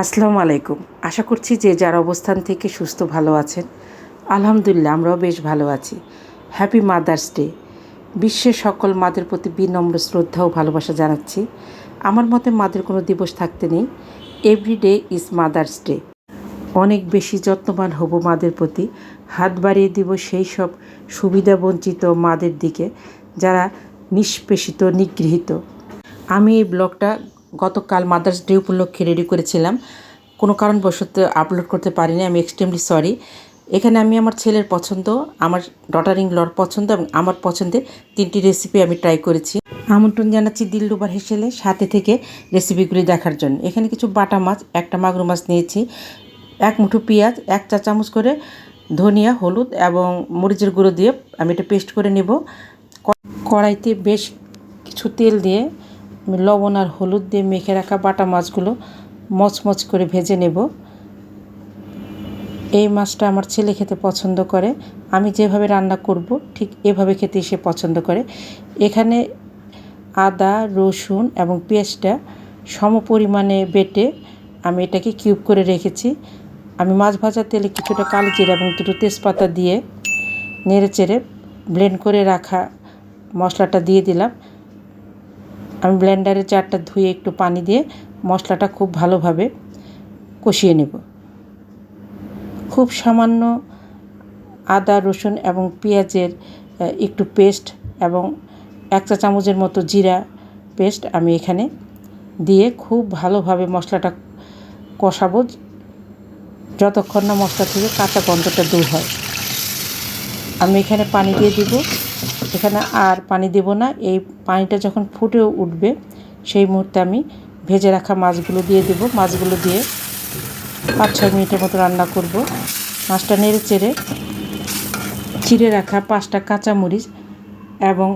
আসসালামু আলাইকুম। আশা করছি যে যার অবস্থান থেকে সুস্থ ভালো আছেন। আলহামদুলিল্লাহ আমরাও বেশ ভালো আছি। Happy mother's day. বিশ্বের সকল মাদের প্রতি বিনম্র শ্রদ্ধা ও ভালোবাসা জানাচ্ছি। আমার মতে মাদের কোনো দিবস থাকতে নেই। Every day is mother's day. অনেক বেশি যত্নবান হব মাদের প্রতি। হাত বাড়িয়ে দিব সেই সব সুবিধাবঞ্চিত মাদের দিকে যারা নিষ্পেষিত নিগৃহীত। আমি এই ব্লগটা গতকাল মাদার্স ডে উপলক্ষে রেডি করেছিলাম, কোনো কারণবশত আপলোড করতে পারিনি। আমি এক্সট্রিমলি সরি। এখানে আমি আমার ছেলের পছন্দ, আমার ডটার ইন লর পছন্দ এবং আমার পছন্দের 3টি রেসিপি আমি ট্রাই করেছি। আমন্ত্রণ জানাচ্ছি দিলরুবার হেসেলে সাথে থেকে রেসিপিগুলি দেখার জন্য। এখানে কিছু বাটা মাছ, একটা মাগুর মাছ নিয়েছি, 1 মুঠো পেঁয়াজ, 1 চা চামচ করে ধনিয়া, হলুদ এবং মরিচের গুঁড়ো দিয়ে আমি এটা পেস্ট করে নেব। কড়াইতে বেশ কিছু তেল দিয়ে আমি লবণ আর হলুদ দিয়ে মেখে রাখা বাটা মাছগুলো মচমচ করে ভেজে নেব। এই মাছটা আমার ছেলে খেতে পছন্দ করে। আমি যেভাবে রান্না করব ঠিক এভাবে খেতে সে পছন্দ করে। এখানে আদা, রসুন এবং পেঁয়াজটা সম পরিমাণে বেটে আমি এটাকে কিউব করে রেখেছি। আমি মাছ ভাজার তেলে কিছুটা কালো জিরা এবং দুটো তেজপাতা দিয়ে নেড়ে চেড়ে ব্লেন্ড করে রাখা মশলাটা দিয়ে দিলাম। আমি ব্লেন্ডারের জারটা ধুয়ে একটু পানি দিয়ে মশলাটা খুব ভালোভাবে কষিয়ে নেব। খুব সামান্য আদা, রসুন এবং পেঁয়াজের একটু পেস্ট এবং 1 চা চামচের মতো জিরা পেস্ট আমি এখানে দিয়ে খুব ভালোভাবে মশলাটা কষাবো যতক্ষণ না মশলা থেকে কাঁচা গন্ধটা দূর হয়। আমি এখানে পানি দিয়ে দিব। এখানে আর পানি দেব না। এই পানিটা যখন ফুটে উঠবে সেই মুহূর্তে আমি ভেজে রাখা মাছগুলো দিয়ে দেব। মাছগুলো দিয়ে 5-6 মিনিটের মতো রান্না করব। মাছটা নেড়ে চেড়ে চিড়ে রাখা 5টা কাঁচামরিচ এবং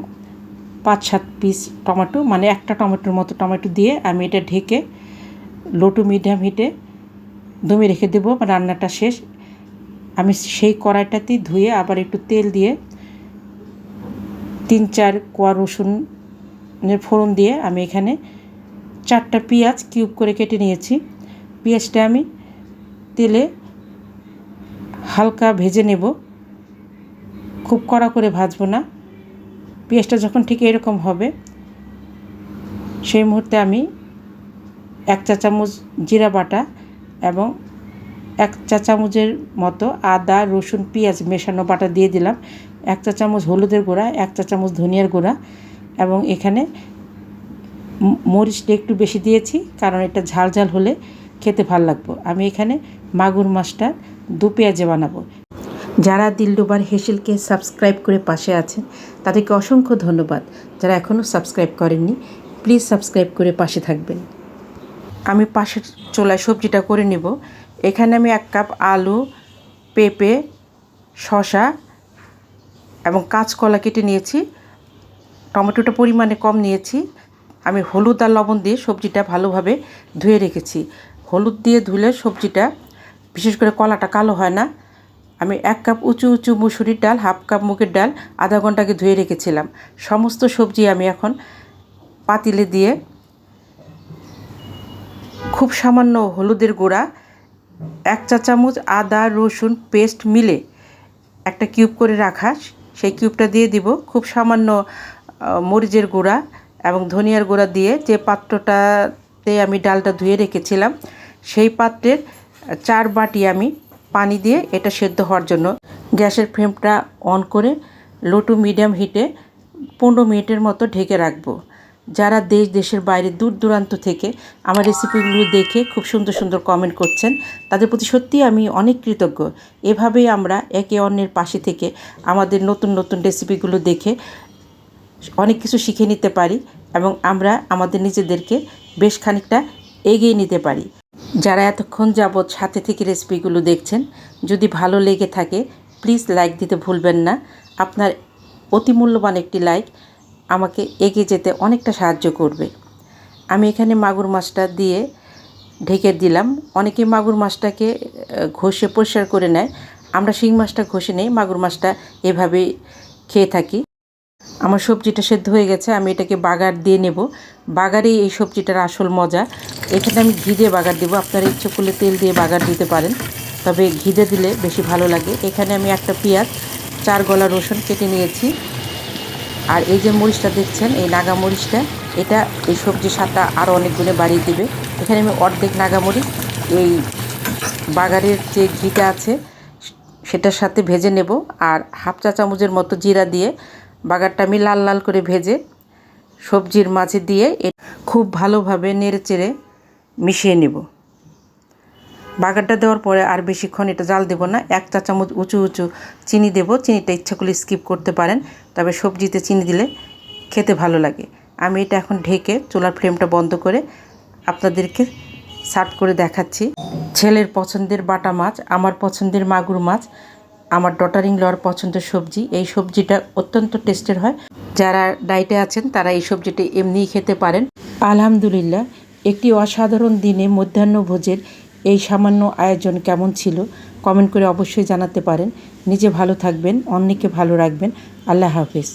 5-7 পিস টমেটো, মানে একটা টমেটোর মতো টমেটো দিয়ে আমি এটা ঢেকে লো টু মিডিয়াম হিটে দমে রেখে দেবো। রান্নাটা শেষ। আমি সেই কড়াইটাতেই ধুয়ে আবার একটু তেল দিয়ে 3-4 কোয়া রসুনের ফোড়ন দিয়ে আমি এখানে 4টা পেঁয়াজ কিউব করে কেটে নিয়েছি। পেঁয়াজটা আমি তেলে হালকা ভেজে নেব, খুব কড়া করে ভাজবো না। পেঁয়াজটা যখন ঠিক এরকম হবে সেই মুহূর্তে আমি 1 চা চামচ জিরা বাটা এবং 1 চা চামচের মতো আদা, রসুন, পেঁয়াজ মেশানো বাটা দিয়ে দিলাম। 1 চা চামচ হলুদের গুঁড়া, 1 চা চামচ ধনিয়ার গুঁড়া এবং এখানে মরিচটা একটু বেশি দিয়েছি কারণ এটা ঝাল ঝাল হলে খেতে ভালো লাগবে। আমি এখানে মাগুর মাছটা 2 পেঁয়াজে বানাবো। যারা দিলরুবার হেসেলকে সাবস্ক্রাইব করে পাশে আছেন তাদেরকে অসংখ্য ধন্যবাদ। যারা এখনও সাবস্ক্রাইব করেননি প্লিজ সাবস্ক্রাইব করে পাশে থাকবেন। আমি পাশের চুলায় সবজিটা করে নেব। এখানে আমি 1 কাপ আলু, পেঁপে, শসা এবং কাঁচকলা কেটে নিয়েছি। টমেটোটা পরিমাণে কম নিয়েছি। আমি হলুদ আর লবণ দিয়ে সবজিটা ভালোভাবে ধুয়ে রেখেছি। হলুদ দিয়ে ধুলে সবজিটা, বিশেষ করে কলাটা, কালো হয় না। আমি 1 কাপ উঁচু উঁচু মুসুরির ডাল, 1/2 কাপ মুগের ডাল আধা ঘন্টা আগে ধুয়ে রেখেছিলাম। সমস্ত সবজি আমি এখন পাতিলে দিয়ে খুব সামান্য হলুদের গুঁড়া, 1 চা চামচ আদা রসুন পেস্ট মিলে একটা কিউব করে রাখা সেই কিউবটা দিয়ে দিব। খুব সামান্য মরিচের গুঁড়া এবং ধনিয়ার গুঁড়া দিয়ে যে পাত্রটাতে আমি ডালটা ধুয়ে রেখেছিলাম সেই পাত্রের 4 বাটি আমি পানি দিয়ে এটা সেদ্ধ হওয়ার জন্য গ্যাসের ফ্লেমটা অন করে লো টু মিডিয়াম হিটে 15 মিনিটের মতো ঢেকে রাখবো। যারা দেশের বাইরে দূর দূরান্ত থেকে আমার রেসিপিগুলো দেখে খুব সুন্দর সুন্দর কমেন্ট করছেন তাদের প্রতি সত্যিই আমি অনেক কৃতজ্ঞ। এভাবেই আমরা একে অন্যের পাশে থেকে আমাদের নতুন নতুন রেসিপিগুলো দেখে অনেক কিছু শিখে নিতে পারি এবং আমরা আমাদের নিজেদেরকে বেশ খানিকটা এগিয়ে নিতে পারি। যারা এতক্ষণ যাবৎ সাথে থেকে রেসিপিগুলো দেখছেন, যদি ভালো লেগে থাকে প্লিজ লাইক দিতে ভুলবেন না। আপনার অতি মূল্যবান একটি লাইক আমাকে এগিয়ে যেতে অনেকটা সাহায্য করবে। আমি এখানে মাগুর মাছটা দিয়ে ঢেকে দিলাম। অনেকে মাগুর মাছটাকে ঘষে পরিষ্কার করে নেয়, আমরা শিং মাছটা ঘষে নেই, মাগুর মাছটা এভাবেই খেয়ে থাকি। আমার সবজিটা সেদ্ধ হয়ে গেছে, আমি এটাকে বাগার দিয়ে নেব। বাগারেই এই সবজিটার আসল মজা। এখানে আমি ঘি দিয়ে বাগার দেবো, আপনারা ইচ্ছে করলে তেল দিয়ে বাগার দিতে পারেন, তবে ঘি দিয়ে দিলে বেশি ভালো লাগে। এখানে আমি একটা পেঁয়াজ, 4 গলা রসুন কেটে নিয়েছি। আর এই যে মরিচটা দেখছেন, এই নাগা মরিচটা, এটা এই সবজির স্বাদটা আরও অনেক গুণে বাড়িয়ে দেবে। এখানে আমি অর্ধেক নাগা মরিচ এই বাগারের যে ঘিটা আছে সেটার সাথে ভেজে নেব। আর হাফ চা চামচের মতো জিরা দিয়ে বাগারটা আমি লাল লাল করে ভেজে সবজির মাঝে দিয়ে খুব ভালোভাবে নেড়েচেড়ে মিশিয়ে নেব। বাগারটা দেওয়ার পরে আর বেশিক্ষণ এটা জাল দেব না। 1 চা চামচ উঁচু উঁচু চিনি দেব। চিনিটা ইচ্ছা করলে স্কিপ করতে পারেন, তবে সবজিতে চিনি দিলে খেতে ভালো লাগে। আমি এটা এখন ঢেকে চুলার ফ্লেমটা বন্ধ করে আপনাদেরকে সার্ভ করে দেখাচ্ছি। ছেলের পছন্দের বাটা মাছ, আমার পছন্দের মাগুর মাছ, আমার ডটার ইন লর পছন্দের সবজি। এই সবজিটা অত্যন্ত টেস্টের হয়। যারা ডায়েটে আছেন তারা এই সবজিটি এমনিই খেতে পারেন। আলহামদুলিল্লাহ, একটি অসাধারণ দিনে মধ্যাহ্নভোজের এই সামান্য আয়োজন কেমন ছিল কমেন্ট করে অবশ্যই জানাতে পারেন। নিজে ভালো থাকবেন, অন্যকে ভালো রাখবেন। আল্লাহ হাফেজ।